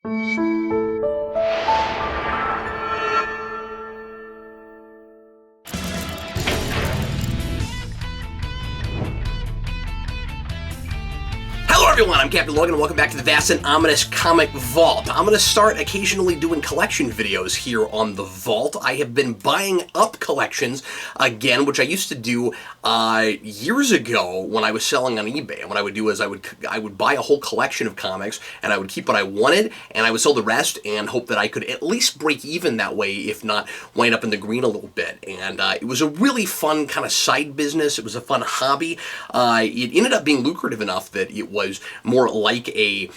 Hello everyone, I'm Captain Logan and welcome back to the vast and ominous Comic Vault. I'm going to start occasionally doing collection videos here on the Vault. I have been buying up collections again, which I used to do years ago when I was selling on eBay. And what I would do is I would buy a whole collection of comics and I would keep what I wanted and I would sell the rest and hope that I could at least break even that way, if not wind up in the green a little bit. And it was a really fun kind of side business. It was a fun hobby. It ended up being lucrative enough that it was more like a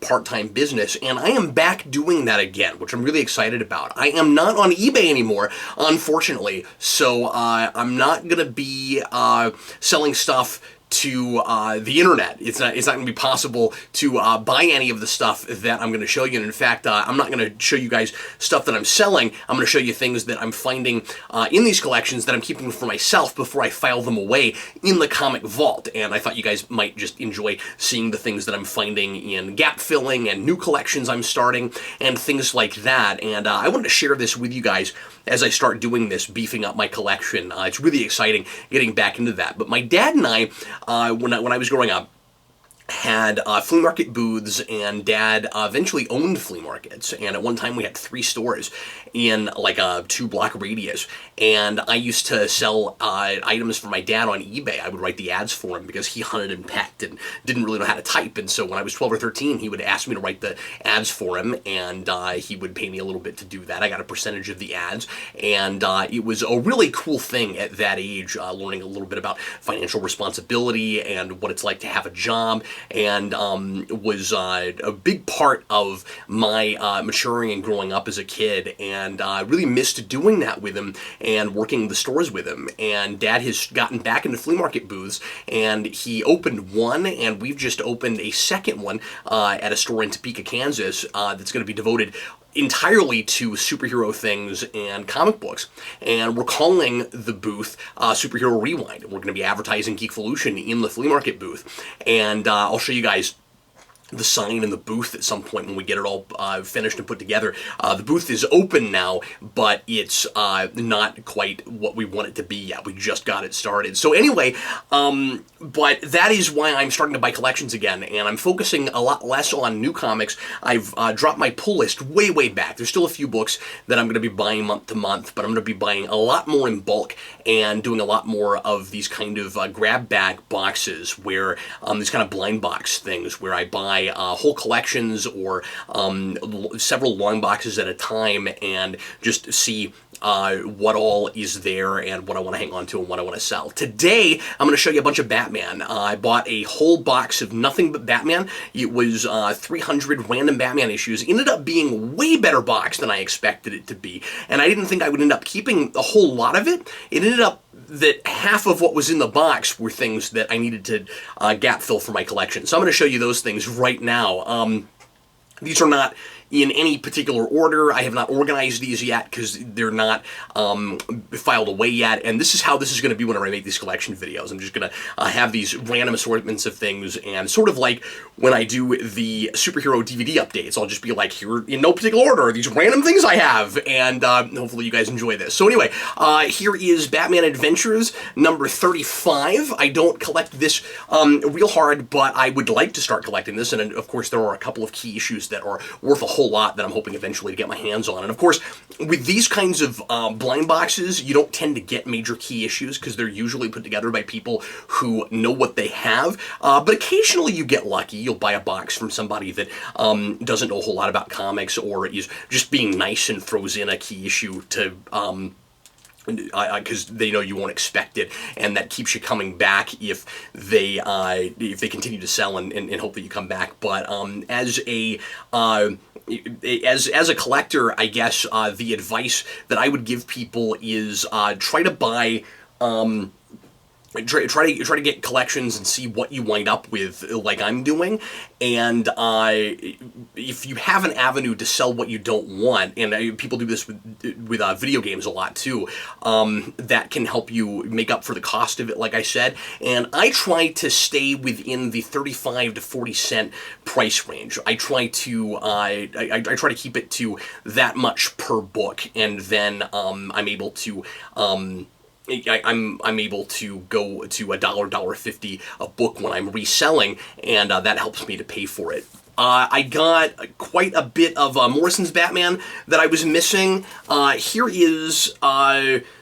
part-time business, and I am back doing that again, which I'm really excited about. I am not on eBay anymore, unfortunately, so I'm not going to be selling stuff to the internet. It's not going to be possible to buy any of the stuff that I'm going to show you. And in fact, I'm not going to show you guys stuff that I'm selling. I'm going to show you things that I'm finding in these collections that I'm keeping for myself before I file them away in the Comic Vault. And I thought you guys might just enjoy seeing the things that I'm finding in gap filling and new collections I'm starting and things like that. And I wanted to share this with you guys as I start doing this, beefing up my collection. It's really exciting getting back into that. But my dad and I, when I was growing up, had flea market booths, and Dad eventually owned flea markets, and at one time we had 3 stores in like a 2-block radius, and I used to sell items for my dad on eBay. I would write the ads for him because he hunted and pecked and didn't really know how to type, and so when I was 12 or 13 he would ask me to write the ads for him, and he would pay me a little bit to do that. I got a percentage of the ads, and it was a really cool thing at that age, learning a little bit about financial responsibility and what it's like to have a job, and was a big part of my maturing and growing up as a kid, and I really missed doing that with him and working the stores with him. And Dad has gotten back into flea market booths, and he opened one, and we've just opened a second one at a store in Topeka, Kansas, that's going to be devoted entirely to superhero things and comic books. And we're calling the booth Superhero Rewind. We're going to be advertising Geekvolution in the flea market booth. And I'll show you guys the sign in the booth at some point when we get it all finished and put together. The booth is open now, but it's not quite what we want it to be yet. We just got it started. So anyway, but that is why I'm starting to buy collections again, and I'm focusing a lot less on new comics. I've dropped my pull list way back. There's still a few books that I'm going to be buying month to month, but I'm going to be buying a lot more in bulk and doing a lot more of these kind of grab bag boxes, where these kind of blind box things where I buy whole collections or several long boxes at a time and just see what all is there and what I want to hang on to and what I want to sell. Today, I'm going to show you a bunch of Batman. I bought a whole box of nothing but Batman. It was 300 random Batman issues. It ended up being a way better box than I expected it to be, and I didn't think I would end up keeping a whole lot of it. It ended up that half of what was in the box were things that I needed to gap fill for my collection. So I'm going to show you those things right now. These are not in any particular order. I have not organized these yet because they're not filed away yet, and this is how this is going to be whenever I make these collection videos. I'm just going to have these random assortments of things, and sort of like when I do the superhero DVD updates, I'll just be like, here in no particular order, these random things I have, and hopefully you guys enjoy this. So anyway, here is Batman Adventures number 35. I don't collect this real hard, but I would like to start collecting this, and of course there are a couple of key issues that are worth a whole lot that I'm hoping eventually to get my hands on. And of course, with these kinds of blind boxes, you don't tend to get major key issues because they're usually put together by people who know what they have, but occasionally you get lucky. You'll buy a box from somebody that doesn't know a whole lot about comics, or is just being nice and throws in a key issue to because they know you won't expect it, and that keeps you coming back if they continue to sell and hope that you come back. But as a collector, I guess the advice that I would give people is try to buy try to get collections and see what you wind up with, like I'm doing. And if you have an avenue to sell what you don't want, and people do this with video games a lot too, that can help you make up for the cost of it, like I said. And I try to stay within the 35 to 40 cent price range. I try to I try to keep it to that much per book, and then I'm able to I'm able to go to $1.50 a book when I'm reselling, and that helps me to pay for it. I got quite a bit of Morrison's Batman that I was missing. Here is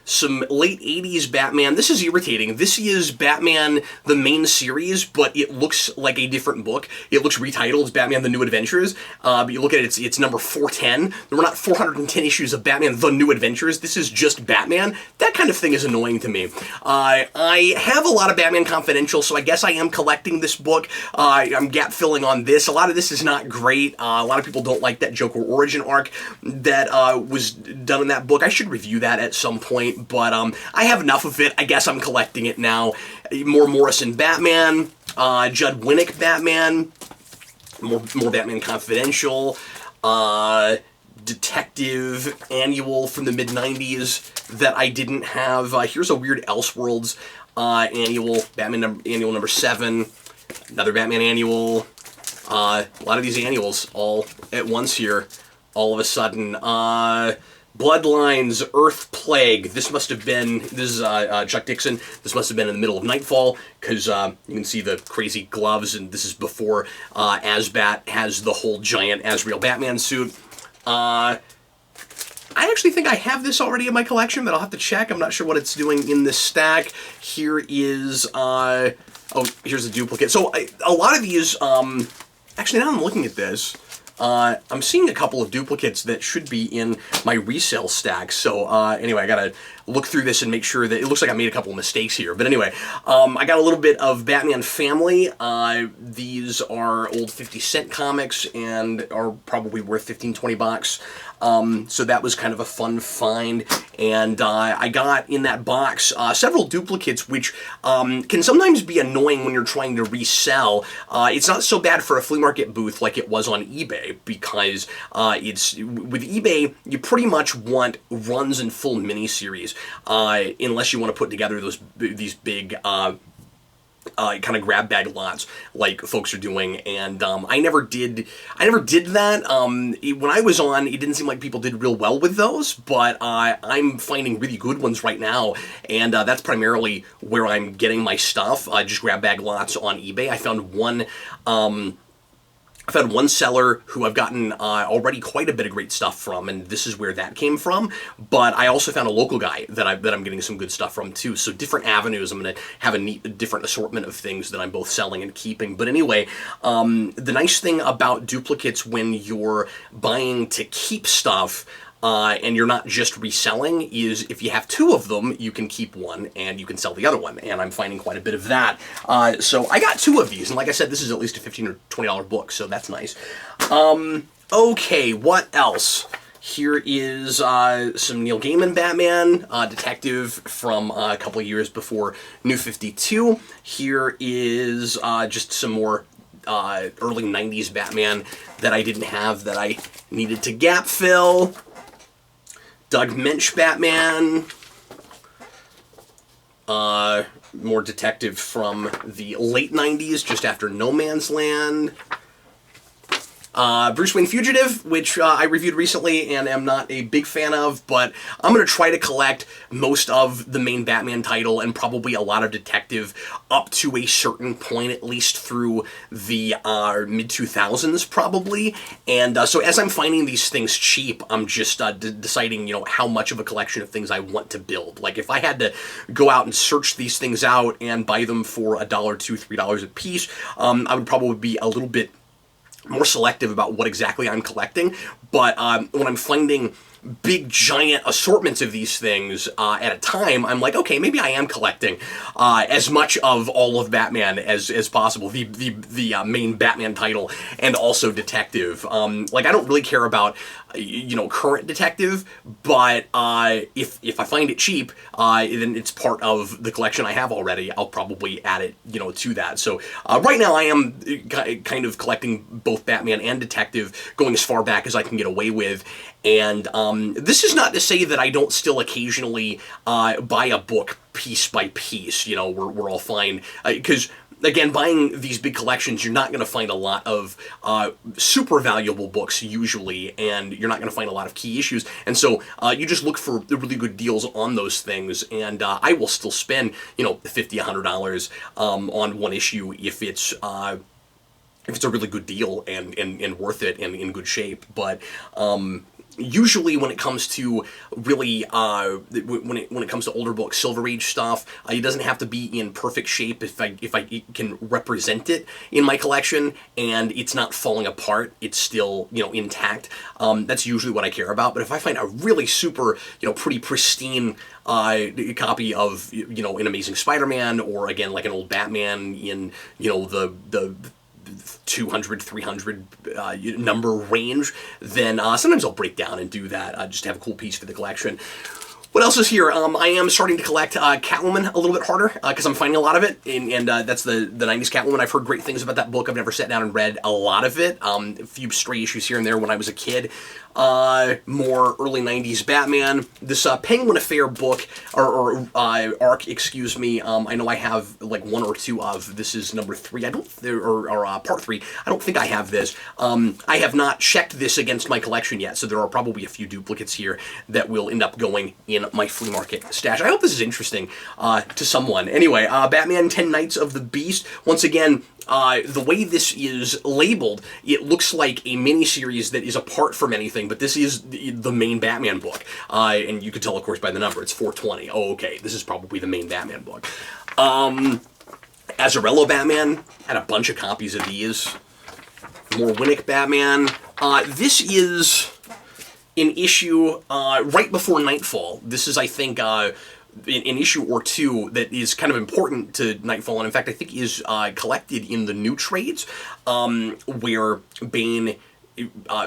some late 80s Batman. This is irritating. This is Batman the main series, but it looks like a different book. It looks retitled as Batman the New Adventures, but you look at it, it's number 410. There were not 410 issues of Batman the New Adventures. This is just Batman. That kind of thing is annoying to me. I have a lot of Batman Confidential, so I guess I am collecting this book. I'm gap filling on this. A lot of this is not great. A lot of people don't like that Joker origin arc that was done in that book. I should review that at some point. But I have enough of it. I guess I'm collecting it now. More Morrison Batman, Judd Winnick Batman, more Batman Confidential, Detective Annual from the mid-90s that I didn't have. Here's a weird Elseworlds annual, Annual number 7, another Batman Annual. A lot of these annuals all at once here, all of a sudden. Bloodlines, Earth Plague. This must have been, this is Chuck Dixon. This must have been in the middle of Nightfall, because you can see the crazy gloves, and this is before Asbat has the whole giant Azrael Batman suit. I actually think I have this already in my collection, but I'll have to check. I'm not sure what it's doing in this stack. Here is, oh, here's a duplicate. So a lot of these, actually now I'm looking at this, I'm seeing a couple of duplicates that should be in my resale stack. So anyway, I gotta look through this and make sure that it looks like I made a couple of mistakes here. But anyway, I got a little bit of Batman Family. These are old 50-cent comics and are probably worth 15, 20 bucks. So that was kind of a fun find. And I got in that box several duplicates, which can sometimes be annoying when you're trying to resell. It's not so bad for a flea market booth like it was on eBay, because it's with eBay, you pretty much want runs and full miniseries, unless you want to put together these big kind of grab bag lots like folks are doing, and I never did that. When I was on, it didn't seem like people did real well with those, but I'm finding really good ones right now, and that's primarily where I'm getting my stuff, just grab bag lots on eBay. I found one seller who I've gotten already quite a bit of great stuff from, and this is where that came from. But I also found a local guy that I'm getting some good stuff from too. So different avenues. I'm going to have a different assortment of things that I'm both selling and keeping. But anyway, the nice thing about duplicates when you're buying to keep stuff, and you're not just reselling, is if you have two of them, you can keep one and you can sell the other one, and I'm finding quite a bit of that. So I got two of these, and like I said, this is at least a $15 or $20 book, so that's nice. Okay, what else? Here is some Neil Gaiman Batman, Detective from a couple of years before New 52. Here is just some more early 90s Batman that I didn't have that I needed to gap fill. Doug Mensch Batman, more Detective from the late 90s, just after No Man's Land. Bruce Wayne Fugitive, which I reviewed recently and am not a big fan of, but I'm going to try to collect most of the main Batman title and probably a lot of Detective up to a certain point, at least through the mid-2000s probably. And so as I'm finding these things cheap, I'm just deciding, how much of a collection of things I want to build. Like if I had to go out and search these things out and buy them for $1, $2, $3 a piece, I would probably be a little bit more selective about what exactly I'm collecting, but when I'm finding big giant assortments of these things at a time, I'm like, okay, maybe I am collecting as much of all of Batman as possible, the main Batman title, and also Detective. Like, I don't really care about current Detective, but if I find it cheap, then it's part of the collection I have already. I'll probably add it to that. So right now I am kind of collecting both Batman and Detective, going as far back as I can get away with. And this is not to say that I don't still occasionally buy a book piece by piece. We're all fine, because again, buying these big collections, you're not going to find a lot of super valuable books usually, and you're not going to find a lot of key issues. And so you just look for the really good deals on those things, and I will still spend $50, $100 on one issue if it's a really good deal and worth it and in good shape. But usually when it comes to really when it comes to older books, Silver Age stuff, it doesn't have to be in perfect shape if I can represent it in my collection and it's not falling apart, it's still intact. That's usually what I care about. But if I find a really super pretty pristine copy of an Amazing Spider-Man, or again like an old Batman in the 200, 300 number range, then sometimes I'll break down and do that just to have a cool piece for the collection. What else is here? I am starting to collect Catwoman a little bit harder because I'm finding a lot of it, and that's the 90s Catwoman. I've heard great things about that book. I've never sat down and read a lot of it. A few stray issues here and there when I was a kid. More early 90s Batman. This Penguin Affair book, or arc, excuse me, I know I have like one or two of. This is number 3. I don't, or part 3. I don't think I have this. I have not checked this against my collection yet, so there are probably a few duplicates here that will end up going in my flea market stash. I hope this is interesting to someone. Anyway, Batman 10 Nights of the Beast. Once again, the way this is labeled, it looks like a miniseries that is apart from anything, but this is the main Batman book. And you can tell, of course, by the number. It's 420. Oh, okay. This is probably the main Batman book. Azarello Batman, had a bunch of copies of these. More Winnick Batman. This is an issue right before Nightfall. This is, I think, an issue or two that is kind of important to Nightfall, and in fact I think is collected in the new trades, where Bane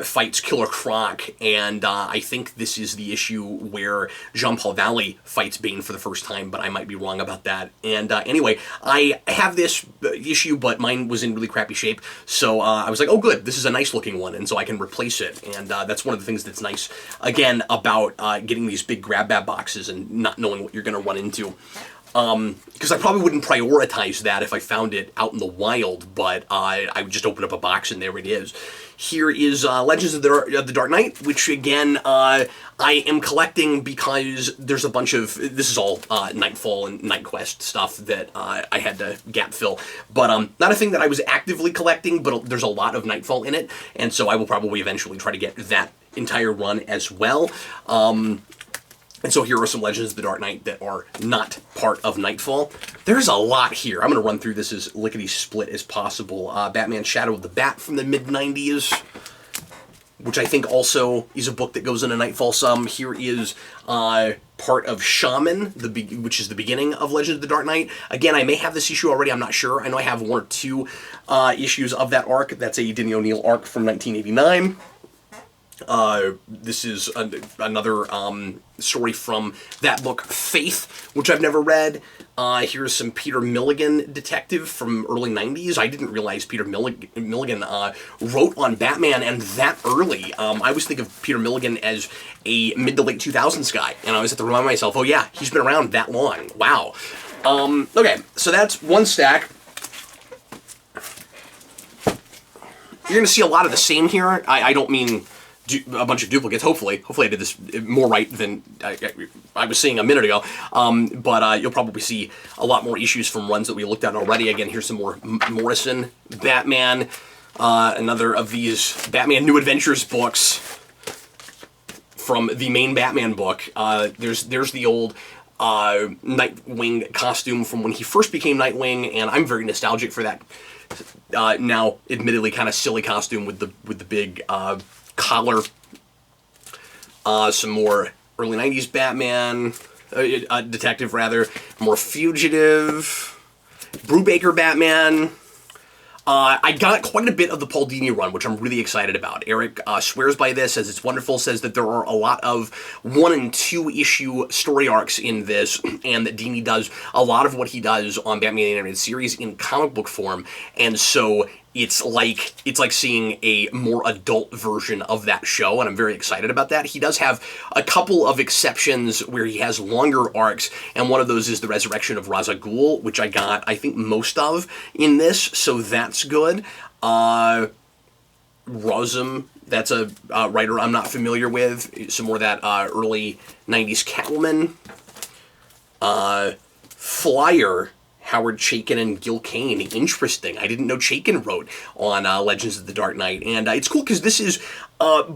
fights Killer Croc, and I think this is the issue where Jean-Paul Valley fights Bane for the first time, but I might be wrong about that. And anyway, I have this issue, but mine was in really crappy shape, so I was like, oh good, this is a nice looking one, and so I can replace it. And that's one of the things that's nice, again, about getting these big grab bag boxes and not knowing what you're going to run into. Because I probably wouldn't prioritize that if I found it out in the wild, but I would just open up a box and there it is. Here is Legends of the Dark Knight, which again, I am collecting because there's a bunch of, this is all Nightfall and Night Quest stuff that I had to gap fill, but not a thing that I was actively collecting, but there's a lot of Nightfall in it, and so I will probably eventually try to get that entire run as well. And so here are some Legends of the Dark Knight that are not part of Nightfall. There's a lot here. I'm going to run through this as lickety-split as possible. Batman Shadow of the Bat from the mid-90s, which I think also is a book that goes into Nightfall some. Here is part of Shaman, which is the beginning of Legends of the Dark Knight. Again, I may have this issue already, I'm not sure. I know I have 1 or 2 issues of that arc. That's a Denny O'Neil arc from 1989. This is another story from that book, Faith, which I've never read. Here's some Peter Milligan Detective from early 90s. I didn't realize Peter Milligan wrote on Batman and that early. I always think of Peter Milligan as a mid to late 2000s guy, and I always have to remind myself, oh yeah, he's been around that long. Wow. Okay, so that's one stack. You're going to see a lot of the same here. I don't mean a bunch of duplicates, hopefully. Hopefully I did this more right than I was saying a minute ago. But you'll probably see a lot more issues from runs that we looked at already. Again, here's some more Morrison Batman. Another of these Batman New Adventures books from the main Batman book. There's the old Nightwing costume from when he first became Nightwing, and I'm very nostalgic for that. Now, admittedly, kind of silly costume with the big collar Some more early 90s Batman, detective rather, more Fugitive, Brubaker Batman. I got quite a bit of the Paul Dini run, which I'm really excited about. Eric swears by this, says it's wonderful, says that there are a lot of 1 and 2 issue story arcs in this, and that Dini does a lot of what he does on Batman the Animated Series in comic book form, and so it's like seeing a more adult version of that show, and I'm very excited about that. He does have a couple of exceptions where he has longer arcs, and one of those is the Resurrection of Ra's al Ghul, which I got, I think, most of in this, so that's good. Rozum, that's a writer I'm not familiar with. Some more of that early 90s Catwoman. Flyer, Howard Chaykin and Gil Kane. Interesting. I didn't know Chaykin wrote on Legends of the Dark Knight. And it's cool because this is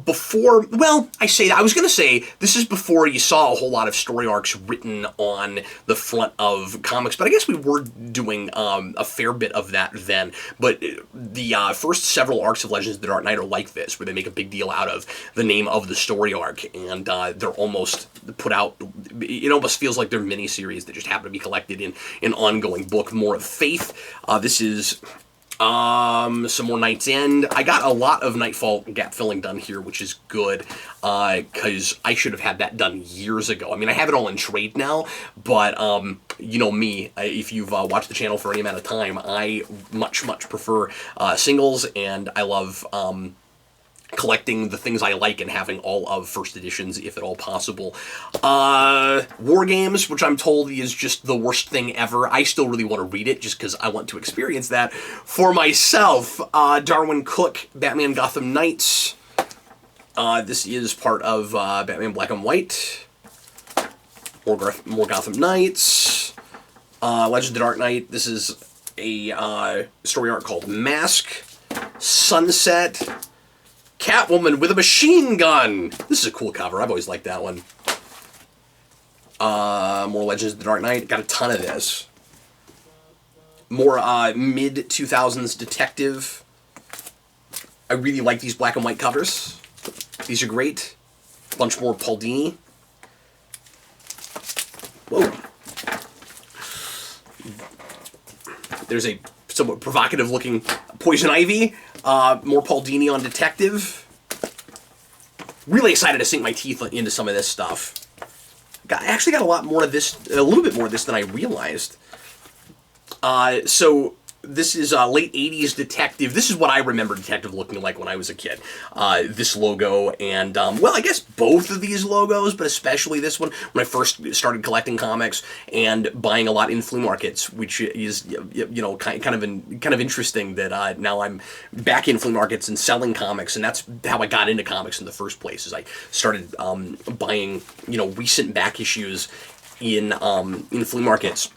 before, well, I say that. I was going to say this is before you saw a whole lot of story arcs written on the front of comics, but I guess we were doing a fair bit of that then. But the first several arcs of Legends of the Dark Knight are like this, where they make a big deal out of the name of the story arc, and they're almost put out, it almost feels like they're miniseries that just happen to be collected in an ongoing book. More of Faith. This is some more Night's End. I got a lot of Nightfall gap filling done here, which is good, because I should have had that done years ago. I mean, I have it all in trade now, but you know me, if you've watched the channel for any amount of time, I much prefer singles, and I love collecting the things I like and having all of first editions, if at all possible. War Games, which I'm told is just the worst thing ever. I still really want to read it just because I want to experience that for myself. Darwin Cook, Batman Gotham Knights. This is part of Batman Black and White. More Gotham Knights. Legends of the Dark Knight. This is a story arc called Mask. Sunset. Catwoman with a machine gun! This is a cool cover. I've always liked that one. More Legends of the Dark Knight. Got a ton of this. More mid-2000s detective. I really like these black and white covers. These are great. A bunch more Paul Dini. Whoa. There's a somewhat provocative-looking Poison Ivy. More Paul Dini on detective. Really excited to sink my teeth into some of this stuff. I actually got a lot more of this, a little bit more of this than I realized. So this is late 80s detective. This is what I remember detective looking like when I was a kid. This logo and, well, I guess both of these logos, but especially this one when I first started collecting comics and buying a lot in flea markets, which is, you know, kind of interesting that now I'm back in flea markets and selling comics, and that's how I got into comics in the first place. Is I started buying, you know, recent back issues in flea markets.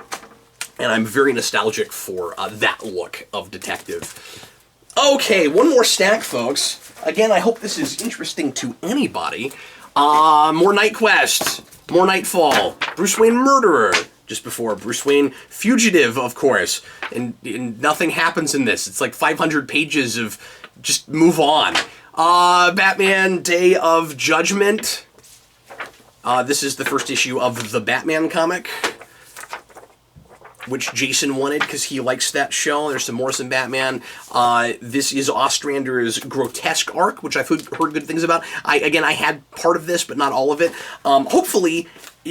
And I'm very nostalgic for that look of detective. Okay, one more stack, folks. Again, I hope this is interesting to anybody. More Night Quest, more Nightfall, Bruce Wayne Murderer, just before Bruce Wayne Fugitive, of course. And nothing happens in this. It's like 500 pages of just move on. Batman Day of Judgment. This is the first issue of the Batman comic, which Jason wanted because he likes that show. There's some Morrison Batman. This is Ostrander's Grotesque arc, which I've heard good things about. I had part of this, but not all of it. Hopefully,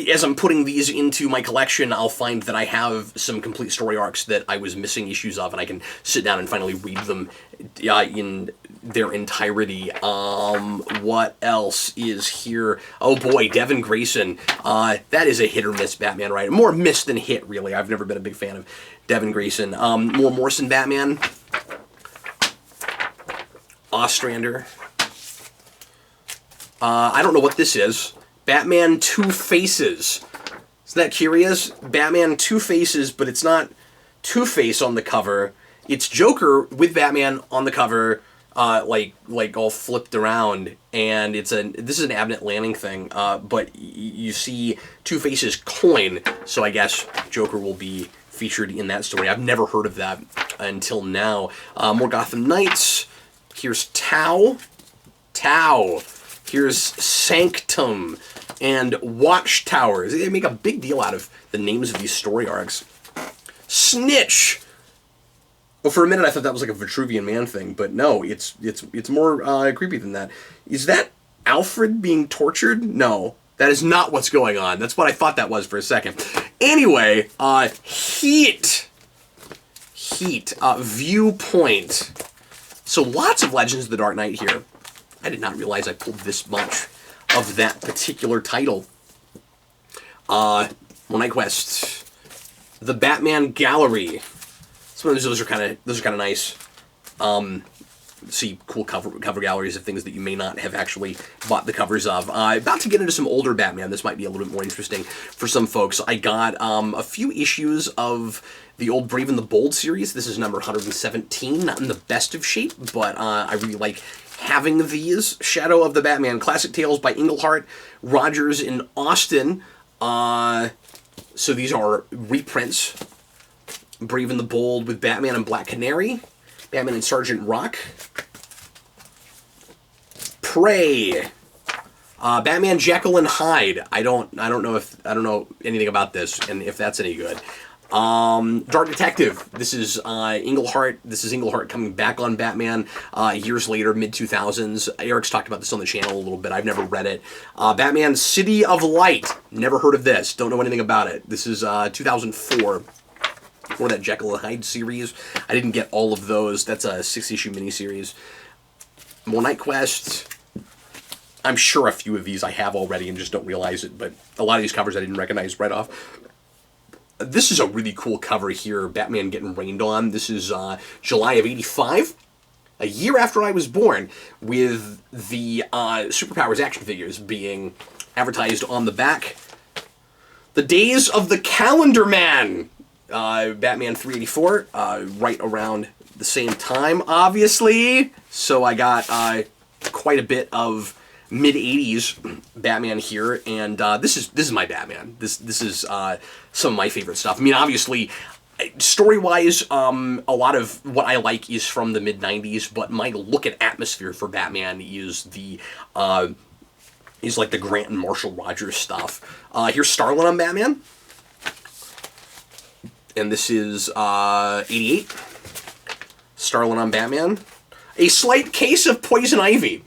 as I'm putting these into my collection, I'll find that I have some complete story arcs that I was missing issues of, and I can sit down and finally read them in their entirety. What else is here? Oh boy, Devin Grayson. That is a hit or miss Batman, right? More miss than hit, really. I've never been a big fan of Devin Grayson. More Morrison Batman. Ostrander. I don't know what this is. Batman Two Faces. Isn't that curious? Batman Two Faces, but it's not Two-Face on the cover. It's Joker with Batman on the cover, like all flipped around, and this is an Abnett Lanning thing, but you see Two-Face's coin, so I guess Joker will be featured in that story. I've never heard of that until now. More Gotham Knights. Here's Tau. Here's Sanctum and Watchtowers. They make a big deal out of the names of these story arcs. Snitch! Well, for a minute I thought that was like a Vitruvian Man thing, but no, it's more creepy than that. Is that Alfred being tortured? No, that is not what's going on. That's what I thought that was for a second. Anyway, Heat. Viewpoint. So lots of Legends of the Dark Knight here. I did not realize I pulled this much of that particular title. More Night Quest. The Batman Gallery. Some of those are kind of nice. See cool cover galleries of things that you may not have actually bought the covers of. About to get into some older Batman. This might be a little bit more interesting for some folks. I got a few issues of the old Brave and the Bold series. This is number 117. Not in the best of shape, but I really like having these. Shadow of the Batman. Classic Tales by Englehart, Rogers, and Austin. So these are reprints. Brave and the Bold with Batman and Black Canary. Batman and Sergeant Rock. Prey. Batman Jekyll and Hyde. I don't know anything about this and if that's any good. Dark Detective. This is Englehart. This is Englehart coming back on Batman years later, mid-2000s. Eric's talked about this on the channel a little bit. I've never read it. Batman City of Light. Never heard of this. Don't know anything about it. This is 2004. Or that Jekyll and Hyde series. I didn't get all of those. That's a 6-issue miniseries. More Night Quest. I'm sure a few of these I have already and just don't realize it, but a lot of these covers I didn't recognize right off. This is a really cool cover here, Batman getting rained on. This is July of '85, a year after I was born, with the Superpowers action figures being advertised on the back. The Days of the Calendar Man. Batman 384, right around the same time, obviously. So I got quite a bit of mid-80s Batman here, and this is my Batman. This is some of my favorite stuff. I mean, obviously, story-wise, a lot of what I like is from the mid-90s, but my look at atmosphere for Batman is like the Grant and Marshall Rogers stuff. Here's Starlin on Batman. And this is 88. Starlin on Batman. A Slight Case of Poison Ivy.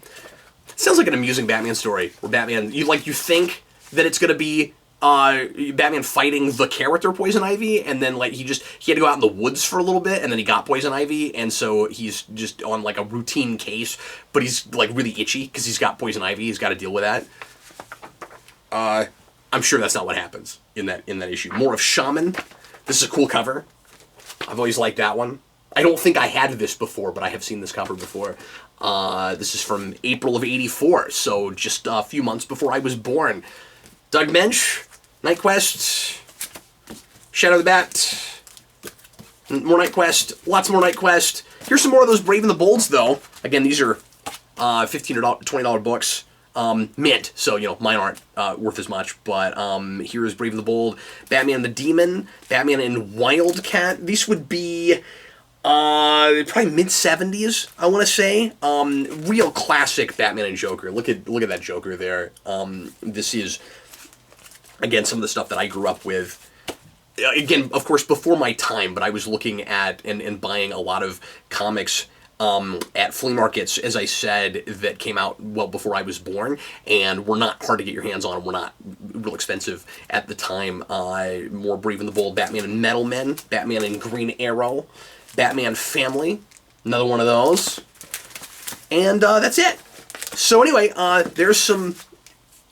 Sounds like an amusing Batman story where Batman, you think that it's going to be Batman fighting the character Poison Ivy, and then like he had to go out in the woods for a little bit, and then he got Poison Ivy, and so he's just on like a routine case, but he's like really itchy because he's got Poison Ivy. He's got to deal with that. I'm sure that's not what happens in that issue. More of Shaman. This is a cool cover. I've always liked that one. I don't think I had this before, but I have seen this cover before. This is from April of '84, so just a few months before I was born. Doug Mensch, Night Quest, Shadow of the Bat, more Night Quest, lots more Night Quest. Here's some more of those Brave and the Bolds, though. Again, these are $15 or $20 books. Mint, so, mine aren't worth as much, but here is Brave and the Bold, Batman and the Demon, Batman and Wildcat. These would be probably mid-70s, I want to say. Real classic Batman and Joker. Look at that Joker there. This is, again, some of the stuff that I grew up with. Again, of course, before my time, but I was looking at and buying a lot of comics at flea markets, as I said, that came out well before I was born, and were not hard to get your hands on, were not real expensive at the time. More Brave and the Bold, Batman and Metal Men, Batman and Green Arrow, Batman Family, another one of those, and that's it. So anyway, there's some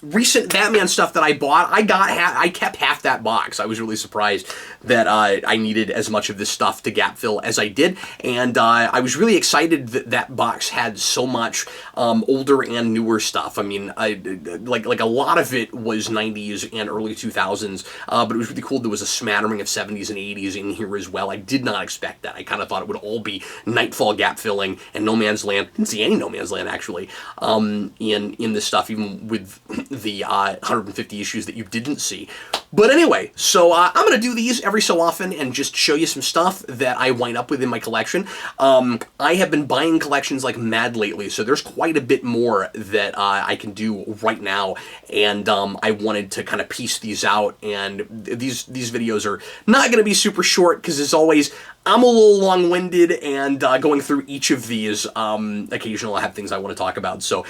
recent Batman stuff that I bought. I kept half that box. I was really surprised that I needed as much of this stuff to gap fill as I did, and I was really excited that that box had so much older and newer stuff. I mean, like a lot of it was 90s and early 2000s, but it was really cool. There was a smattering of 70s and 80s in here as well. I did not expect that. I kind of thought it would all be Nightfall gap filling and No Man's Land. Didn't see any No Man's Land actually in this stuff, even with the 150 issues that you didn't see. But anyway, so I'm going to do these every so often and just show you some stuff that I wind up with in my collection. I have been buying collections like mad lately, so there's quite a bit more that I can do right now, and I wanted to kind of piece these out, and these videos are not going to be super short, because as always, I'm a little long-winded, and going through each of these, occasionally I have things I want to talk about, so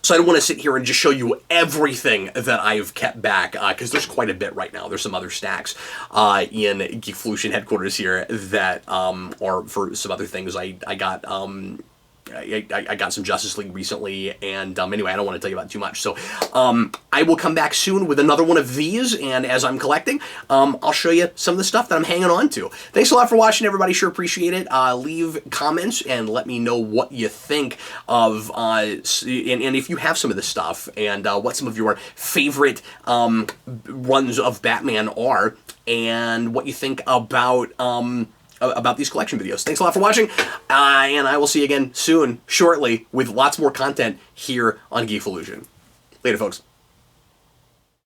I don't want to sit here and just show you everything that I've kept back, because there's quite a bit right now. There's some other stacks in Geekvolution headquarters here that are for some other things. I got I got some Justice League recently, and anyway, I don't want to tell you about it too much. So I will come back soon with another one of these, and as I'm collecting, I'll show you some of the stuff that I'm hanging on to. Thanks a lot for watching, everybody. Sure appreciate it. Leave comments and let me know what you think of, and if you have some of this stuff, and what some of your favorite runs of Batman are, and what you think about these collection videos. Thanks a lot for watching, and I will see you again soon, shortly, with lots more content here on Geekvolution. Later, folks.